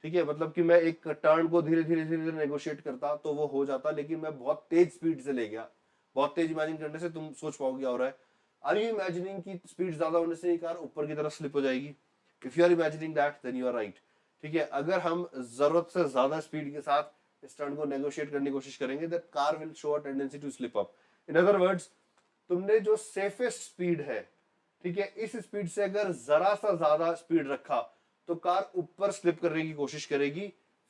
ठीक है, मतलब कि मैं एक टर्न को धीरे धीरे धीरे नेगोशिएट करता तो वो हो जाता, लेकिन मैं बहुत तेज स्पीड से ले गया। बहुत तेज इमेजिन करने से तुम सोच पाओगे क्या हो रहा है। आर यू इमेजिनिंग कि स्पीड ज्यादा होने से ये कार ऊपर की तरफ स्लिप हो जाएगी? If you are imagining that then you are right. ठीक है, अगर हम जरूरत से ज्यादा स्पीड के साथ इस टर्न को नेगोशिएट करने की कोशिश करेंगे that car will show a tendency to slip up. In other words, तुमने जो सेफेस्ट स्पीड है, ठीक है, इस स्पीड से अगर जरा सा ज्यादा स्पीड रखा तो कार ऊपर स्लिप करने की कोशिश करेगी,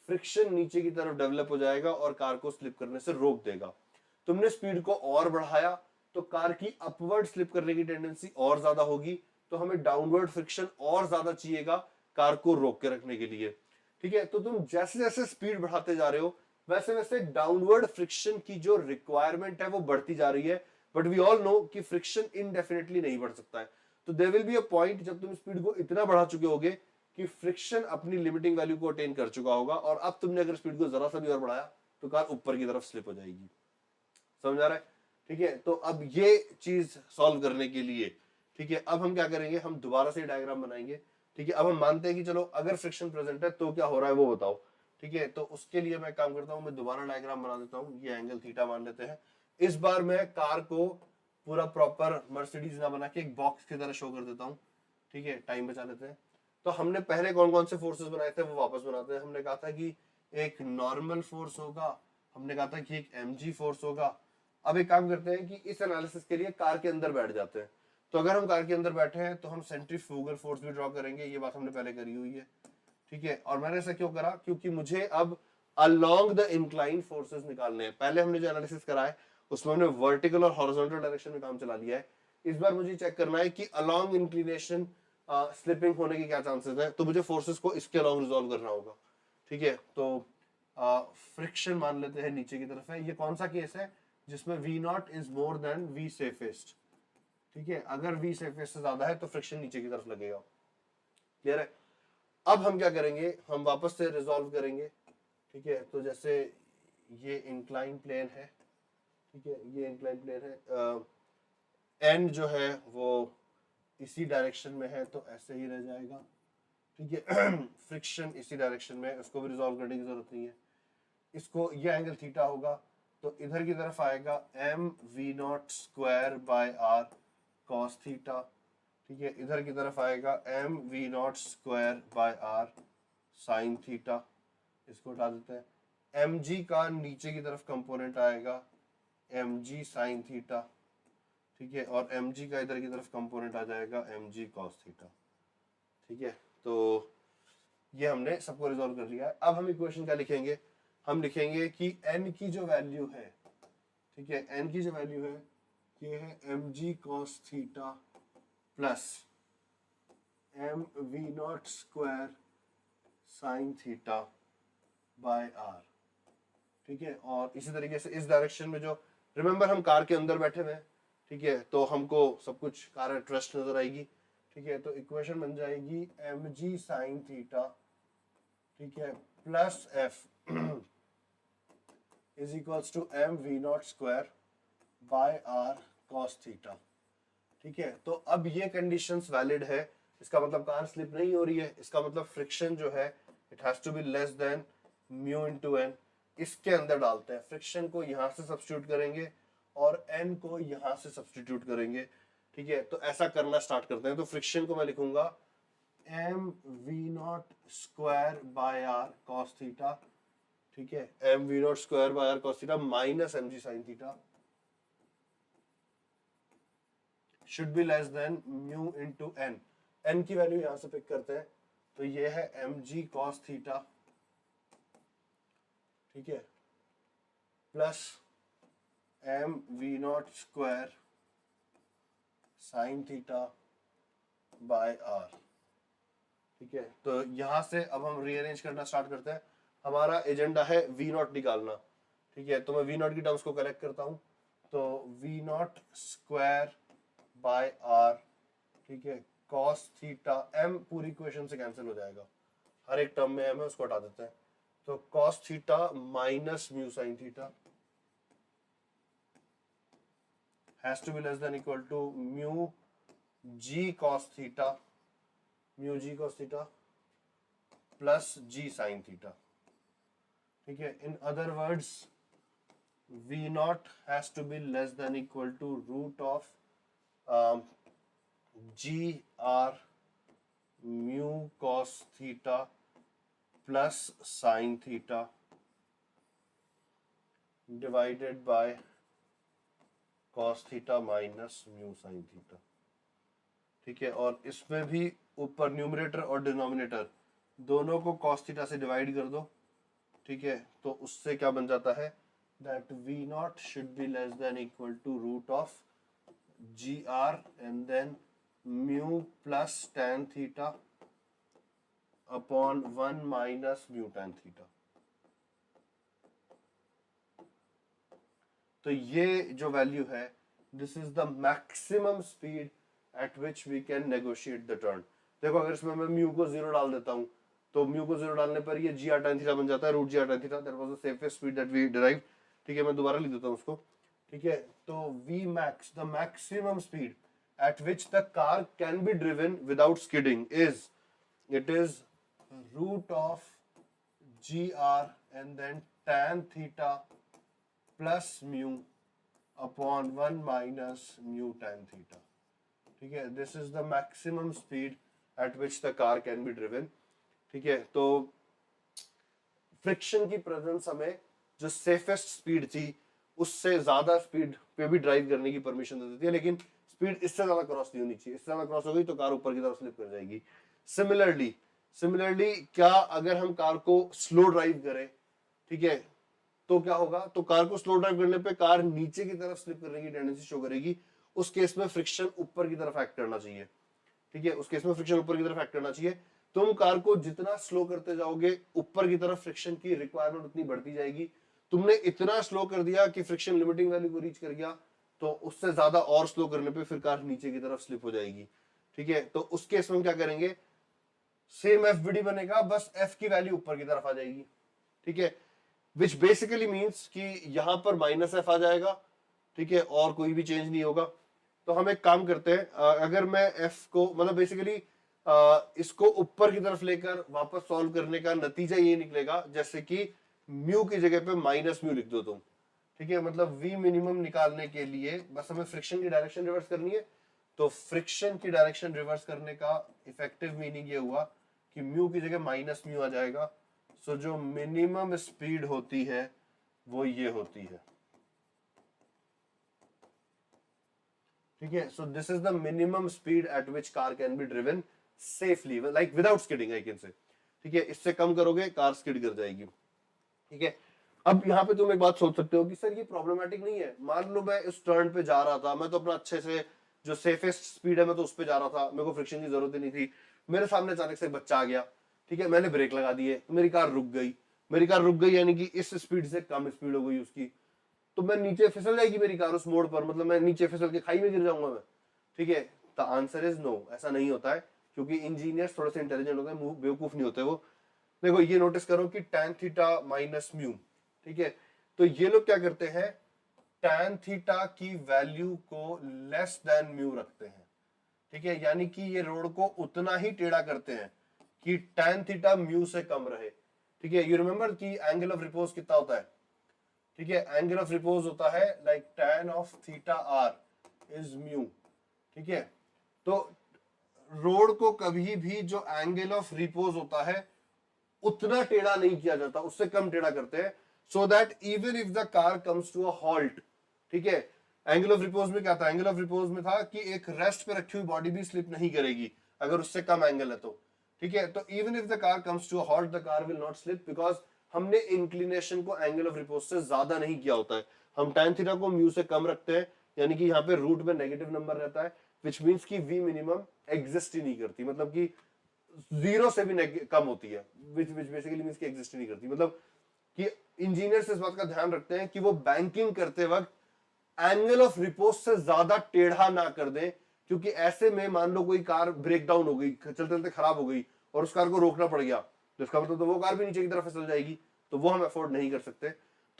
फ्रिक्शन नीचे की तरफ डेवलप हो जाएगा और कार को स्लिप करने से रोक देगा। तुमने स्पीड को और बढ़ाया तो कार की अपवर्ड स्लिप करने की टेंडेंसी और ज्यादा होगी, तो हमें डाउनवर्ड फ्रिक्शन और ज्यादा चाहिएगा कार को रोक के रखने के लिए। ठीक है, तो तुम जैसे जैसे स्पीड बढ़ाते जा रहे हो वैसे वैसे डाउनवर्ड फ्रिक्शन की जो रिक्वायरमेंट है वो बढ़ती जा रही है, बट वी ऑल नो कि फ्रिक्शन इनडेफिनेटली नहीं बढ़ सकता है। तो there will be a point जब तुम स्पीड को इतना बढ़ा चुके होगे कि फ्रिक्शन अपनी लिमिटिंग वैल्यू को अटेन कर चुका होगा, और अब तुमने अगर स्पीड को जरा सा भी और बढ़ाया तो कार ऊपर की तरफ स्लिप हो जाएगी। समझ आ रहा है? ठीक है, तो अब ये चीज सॉल्व करने के लिए, ठीक है, अब हम क्या करेंगे, हम दोबारा से डायग्राम बनाएंगे। ठीक है, अब हम मानते हैं कि चलो अगर फ्रिक्शन प्रेजेंट है तो क्या हो रहा है वो बताओ। ठीक है, तो उसके लिए मैं काम करता हूं, मैं दोबारा डायग्राम बना देता हूं। ये एंगल थीटा मान लेते हैं। इस बार मैं कार को पूरा प्रॉपर मर्सिडीज ना बना के एक बॉक्स की तरह शो कर देता हूं। ठीक है, टाइम बचा लेते हैं। तो हमने पहले कौन कौन से फोर्सेस बनाए थे वो वापस बनाते हैं। हमने कहा था कि एक नॉर्मल फोर्स होगा, हमने कहा था कि एक mg फोर्स होगा। अब एक काम करते हैं कि इस एनालिसिस के लिए कार के अंदर बैठ जाते हैं। तो अगर हम कार के अंदर बैठे हैं तो हम सेंट्रीफ्यूगल फोर्स भी ड्रॉ करेंगे, ये बात हमने पहले करी हुई है। ठीक है, और मैंने ऐसा क्यों करा, क्योंकि मुझे अब अलोंग द इंक्लाइन फोर्सेस निकालने हैं। पहले हमने जो एनालिसिस करा है उसमें हमने वर्टिकल और हॉरिजॉन्टल डायरेक्शन में काम चला लिया है। इस बार मुझे चेक करना है कि अलोंग इंक्लिनेशन स्लिपिंग होने के क्या चांसेस है, तो मुझे फोर्सेस को इसके अलोंग रिजॉल्व करना होगा। ठीक है, तो फ्रिक्शन मान लेते हैं नीचे की तरफ है। ये कौन सा केस है जिसमें V not is more than V safest. ठीक है, अगर V सेफेस्ट से ज्यादा है तो फ्रिक्शन नीचे की तरफ लगेगा। क्लियर है? अब हम क्या करेंगे, हम वापस से रिजॉल्व करेंगे। ठीक है, तो जैसे ये इंक्लाइन प्लेन है, ठीक है, ये इंक्लाइन प्लेन है, एन जो है वो इसी डायरेक्शन में है तो ऐसे ही रह जाएगा। ठीक है, फ्रिक्शन इसी डायरेक्शन में है, उसको भी रिजॉल्व करने की जरूरत नहीं है। इसको ये एंगल थीटा होगा तो इधर की तरफ आएगा m v nought square by r cos theta. ठीक है, इधर की तरफ आएगा m v nought square by r sine theta. इसको हटा देते हैं। एम जी का नीचे की तरफ कंपोनेंट आएगा एम जी साइन थीटा। ठीक है, और एम जी का इधर की तरफ कंपोनेंट आ जाएगा एम जी कॉस थीटा। ठीक है, तो ये हमने सबको रिजॉल्व कर लिया है। अब हम इक्वेशन क्या लिखेंगे, हम लिखेंगे कि n की जो वैल्यू है, ठीक है, n की जो वैल्यू है ये है m g cos theta plus m v nought square sine theta by r. ठीक है, और इसी तरीके से इस डायरेक्शन में जो, रिमेंबर हम कार के अंदर बैठे हुए हैं, ठीक है, तो हमको सब कुछ कार एट रेस्ट नजर आएगी। ठीक है, तो इक्वेशन बन जाएगी एम जी साइन थीटा, ठीक है, plus f is equals to m v nought square by r cos theta. ठीक है, तो अब ये कंडीशंस वैलिड है, इसका मतलब कार स्लिप नहीं हो रही है, इसका मतलब फ्रिक्शन जो है it has to be less than mu into n. इसके अंदर डालते हैं, फ्रिक्शन को यहां से सब्स्टिट्यूट करेंगे और एन को यहां से सब्स्टिट्यूट करेंगे। ठीक है, तो ऐसा करना स्टार्ट करते हैं। तो फ्रिक्शन को मैं लिखूंगा m v nought square by r cos theta. ठीक है, m v nought square by r cos theta minus m g sine theta should be less than mu into n। n की वैल्यू यहां से पिक करते हैं, तो ये है mg cos थीटा, ठीक है, plus m v nought square sine theta by r. ठीक है, तो यहां से अब हम रीअरेंज करना स्टार्ट करते हैं। हमारा एजेंडा है वी नॉट निकालना, ठीक है। तो मैं वी नॉट की टर्म्स को कलेक्ट करता हूं, तो v nought square by r, ठीक है, कॉस थीटा, एम पूरी इक्वेशन से कैंसिल हो जाएगा, हर एक टर्म में एम है उसको हटा देते हैं, तो cos theta minus mu sine theta has to be less than equal to mu g cos theta, mu g cos theta plus g sine theta, ठीक है। In other words v nought has to be less than equal to root of g r mu cos theta plus sine theta divided by cos theta minus mu sine theta, ठीक है। और इसमें भी ऊपर numerator और denominator दोनों को cos theta से डिवाइड कर दो, ठीक है। तो उससे क्या बन जाता है, that v nought should be less than equal to root of g r and then mu plus tan theta upon 1 minus mu tan theta. तो ये जो वैल्यू है, this is the maximum speed at which we can negotiate the turn. देखो अगर इसमें मैं mu को 0 डाल देता हूं, तो म्यू को 0 डालने पर ये जी आर tan थीटा बन जाता है, root ji are tan theta, that was the safest speed that we derive, ठीक है। मैं दोबारा लिख देता हूं उसको, ठीक है। तो v max, the maximum speed at which the car can be driven without skidding is, it is root of g r and then tan theta plus mu upon 1 minus mu tan theta, ठीक है। This is the maximum speed at which the car can be driven, ठीक है। तो friction की presence हमें जो safest speed थी उससे ज्यादा स्पीड पे भी ड्राइव करने की परमिशन दे देती है, लेकिन स्पीड इससे ज्यादा क्रॉस नहीं होनी चाहिए, इससे ज्यादा क्रॉस हो गई तो कार ऊपर की तरफ स्लिप कर जाएगी। सिमिलरली क्या अगर हम कार को स्लो ड्राइव करें, ठीक है, तो क्या होगा, तो कार को स्लो ड्राइव करने पे कार नीचे की तरफ स्लिप करने की टेंडेंसी शो करेगी, उस केस में फ्रिक्शन ऊपर की तरफ एक्ट करना चाहिए, ठीक है। उस केस में फ्रिक्शन ऊपर की तरफ एक्ट करना चाहिए। तुम कार को जितना स्लो करते जाओगे ऊपर की तरफ फ्रिक्शन की रिक्वायरमेंट उतनी बढ़ती जाएगी। तुमने इतना स्लो कर दिया कि फ्रिक्शन लिमिटिंग वैल्यू को रीच कर गया, तो उससे ज्यादा और स्लो करने पे फिर कार नीचे की तरफ स्लिप हो जाएगी, ठीक है। तो उस केस में हम क्या करेंगे, सेम एफबीडी बनेगा, बस एफ की वैल्यू ऊपर की तरफ आ जाएगी, ठीक है। विच बेसिकली मीन्स कि यहां पर माइनस एफ आ जाएगा, ठीक है, और कोई भी चेंज नहीं होगा। तो हम एक काम करते हैं, अगर मैं एफ को मतलब बेसिकली इसको ऊपर की तरफ लेकर वापस सॉल्व करने का नतीजा ये निकलेगा जैसे कि म्यू की जगह पे माइनस म्यू लिख दो तुम, ठीक है। मतलब वी मिनिमम निकालने के लिए बस हमें फ्रिक्शन की डायरेक्शन रिवर्स करनी है, तो फ्रिक्शन की डायरेक्शन रिवर्स करने का इफेक्टिव मीनिंग ये हुआ कि म्यू की जगह माइनस म्यू आ जाएगा। सो जो मिनिमम स्पीड होती है वो ये होती है, ठीक है। So this is the minimum speed at which car can be driven safely, like without skidding I can say, ठीक है। इससे कम करोगे कार स्किड कर जाएगी, ठीक है। अब यहाँ पे तुम एक बात सोच सकते हो कि सर ये प्रॉब्लमेटिक नहीं है, मान लो मैं इस टर्न पे जा रहा था, मैं तो अपना अच्छे से जो सेफेस्ट स्पीड है मैं तो उस पे जा रहा था, मेरे को फ्रिक्शन की जरूरत ही नहीं थी, मेरे सामने अचानक से एक बच्चा आ गया, ठीक है, मैंने ब्रेक लगा दिए, मेरी कार रुक गई, मेरी कार रुक गई यानी कि इस स्पीड से कम स्पीड हो गई उसकी, तो मैं नीचे फिसल जाएगी मेरी कार उस मोड़ पर, मतलब मैं नीचे फिसल के खाई में गिर जाऊंगा मैं, ठीक है। द आंसर इज नो, ऐसा नहीं होता है, क्योंकि इंजीनियर्स थोड़े से इंटेलिजेंट होते हैं, बेवकूफ नहीं होते वो। देखो ये नोटिस करो कि tan थीटा माइनस म्यू, ठीक है, तो ये लोग क्या करते हैं, tan थीटा की वैल्यू को लेस देन म्यू रखते हैं, ठीक है, यानी कि ये रोड को उतना ही टेढ़ा करते हैं कि tan थीटा म्यू से कम रहे, ठीक है। यू रिमेंबर कि एंगल ऑफ रिपोज कितना होता है, ठीक है, एंगल ऑफ रिपोज होता है like tan of theta r is mu, ठीक है। तो रोड को कभी भी जो एंगल ऑफ रिपोज होता है उतना टेढ़ा नहीं किया जाता, उससे कम टेढ़ा करते हैं, so that even if the car comes to a halt, ठीक है। एंगल ऑफ रिपोज में क्या था, एंगल ऑफ रिपोज में था कि एक रेस्ट पे रखी हुई बॉडी भी स्लिप नहीं करेगी अगर उससे कम एंगल है तो, ठीक है। तो even if the car comes to a halt the car will not slip, because हमने इंक्लिनेशन को एंगल ऑफ रिपोज से ज्यादा नहीं किया होता है, हम tan थीटा को म्यू से कम रखते हैं, यानी कि यहाँ पे रूट में नेगेटिव नंबर रहता है, विच मीन्स की वी मिनिमम एग्जिस्ट ही नहीं करती, मतलब कि जीरो से भी कम होती है, विच बेसिकली मींस कि एग्जिस्ट नहीं करती। मतलब कि इंजीनियर्स इस बात का ध्यान रखते हैं कि वो बैंकिंग करते वक्त एंगल ऑफ रिपोज से ज्यादा टेढ़ा ना कर दें, क्योंकि ऐसे में मान लो कोई कार ब्रेक डाउन हो गई, चलते चलते खराब हो गई और उस कार को रोकना पड़ गया, तो इसका मतलब तो वो कार भी नीचे की तरफ फिसल जाएगी, तो वो हम अफोर्ड नहीं कर सकते।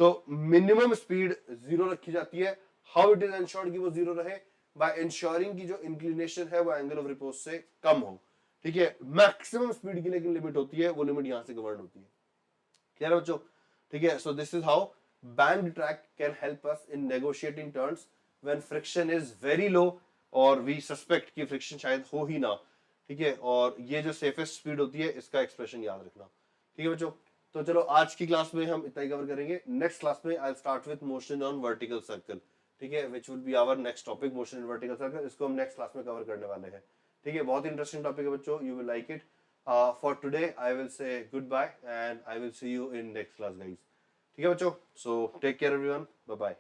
तो मिनिमम स्पीड जीरो रखी जाती है। हाउ इट इज एंश्योर्ड कि वो जीरो रहे? बाय इंश्योरिंग की जो इंक्लिनेशन है वो एंगल ऑफ रिपोज से कम हो। ठीक है, मैक्सिमम स्पीड की लेकिन लिमिट होती है, वो लिमिट यहां से गवर्न होती है। क्लियर है बच्चों? ठीक है, so this is how band track can help us in negotiating turns when friction is very low और वी सस्पेक्ट कि फ्रिक्शन शायद हो ही ना। ठीक है, और ये जो सेफेस्ट स्पीड होती है इसका एक्सप्रेशन याद रखना। ठीक है बच्चों, तो चलो आज की क्लास में हम इतना ही कवर करेंगे। नेक्स्ट क्लास में I start with motion on vertical circle. ठीक है, which will be our next topic, motion in vertical circle. इसको हम नेक्स्ट क्लास में कवर करने वाले हैं। ठीक है, बहुत इंटरेस्टिंग टॉपिक है बच्चों, you will like it. For today I will say goodbye and I will see you in next class guys। ठीक है बच्चों, so take care everyone, bye bye।